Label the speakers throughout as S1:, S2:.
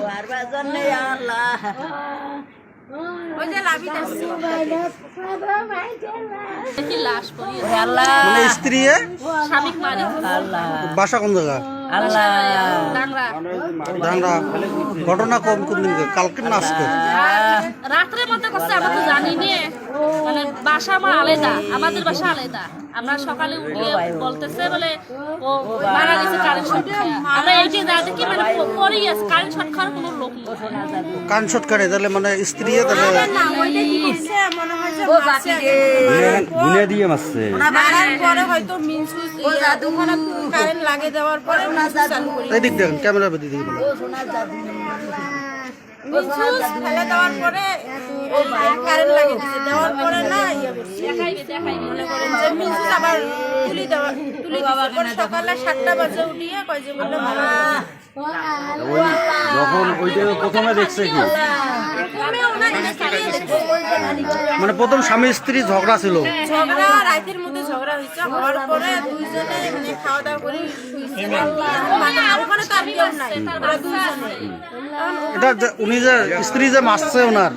S1: বারবার জন্য আল্লাহ ওই যে লাভিত আছে কি লাশ পড়ি আল্লাহ
S2: মানে স্ত্রী
S1: স্বামী মারি
S2: আল্লাহ বাসা কোন জায়গা
S1: আল্লাহ ডাংরা
S2: ধানরা ঘটনা কোন দিন কালকে না আজকে
S1: রাত্রের মধ্যে করছে আমরা তো জানি নে মানে বাসা আমার আলাদা আমাদের বাসা আলাদা আমরা সকালে উঠে বলতেছে বলে ও মারা গেছে কারেন্ট শর্ট খেয়ে আমরা এই যে যা দেখি মানে পড়ে গেছে কারেন্ট শর্ট খাওয়ার কোনো লোক নেই
S2: কান শট করে তাহলে মানে স্ত্রী তাহলে
S3: না ওইটা কি করছে মনে হয় যে মারছে
S4: গুনে দিয়ে মারছে
S3: মারার পরে হয়তো মিনসু ওখানে কারেন্ট লাগিয়ে দেওয়ার পরে মিনসু চালু করি
S2: এদিক দেখেন ক্যামেরা বেদি দেখেন
S3: মিনসু ফেলে দেওয়ার পরে কারেন্ট লাগিয়ে দিয়েছে দেওয়ার পরে না ইয়ে করছে মনে করেন যে মিনসু আবার তুলি পরে সকালে 7টা বাজে উঠিয়ে কয় যে বললো মারা
S4: ওই যখন ওইটা প্রথমে দেখছে কি
S2: মানে প্রথম স্বামী স্ত্রী ঝগড়া ছিল
S3: ঝগড়া রাতের মধ্যে ঝগড়া হয়েছে হওয়ার পরে দুইজনে মানে খাওয়া দাওয়া করে শুয়েছে মানে আর ওখানে তার কেউ নাই ওরা দুইজনে
S2: এটা উনি যে স্ত্রী যে মারছে ওনার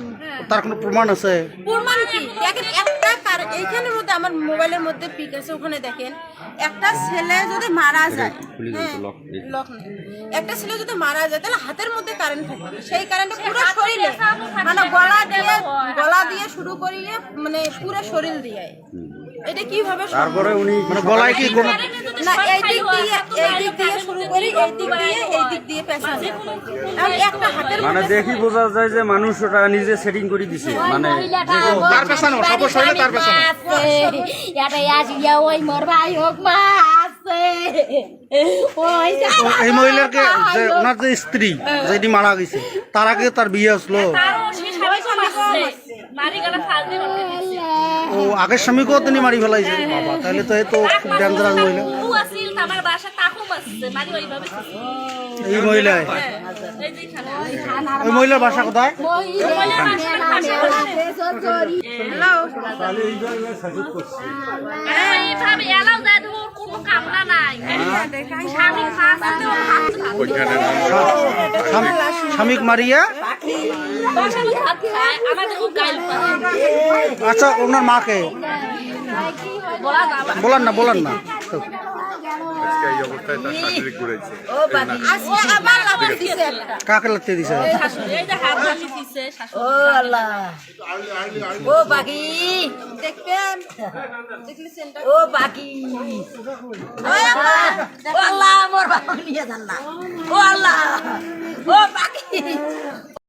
S2: তার কোনো প্রমাণ আছে
S3: প্রমাণ কি দেখেন একটা এইখানের মধ্যে আমার মোবাইলের মধ্যে পিক আছে ওখানে দেখেন একটা ছেলে যদি মারা যায় লক নেই একটা ছেলে যদি মারা যায় তাহলে হাতের মধ্যে কারেন্ট থাকে সেই কারেন্টটা পুরো শরীরে মানে গলা দিয়ে শুরু করিয়ে মানে পুরো শরীর দিয়ে এটা কিভাবে
S4: তারপরে উনি
S2: মানে গলায় কি কোনো
S3: না এই দিক দিয়ে শুরু করি এই দিক দিয়ে পেছনে আর একটা হাতের
S4: মানে দেখি বোঝা যায় যে মানুষ ওটা নিজে সেটিং করে দিছে মানে
S2: তার পেছনে সব শরীরে তার পেছনে
S1: এটা আসিয়া ওই মোর ভাই হোক মা আছে ওই
S2: এই মহিলাকে যে ওনার যে স্ত্রী যেটি মারা গেছে তার আগে তার বিয়ে আসলো ও আগের স্বামীকেও তিনি মারি ফেলাইছে বাবা তাহলে তো এ তো খুব ডেঞ্জারাস মহিলা এই মহিলায় ওই মহিলার বাসা কোথায় স্বামীক মারিয়া আচ্ছা ওনার মাকে বলান না কাকে লাগতে দিছে
S1: ও আল্লাহ ও বাকি
S3: দেখবেন
S1: ও বাকি ও আল্লাহ মোর বাবা নিয়ে যান না ও আল্লাহ ও বাকি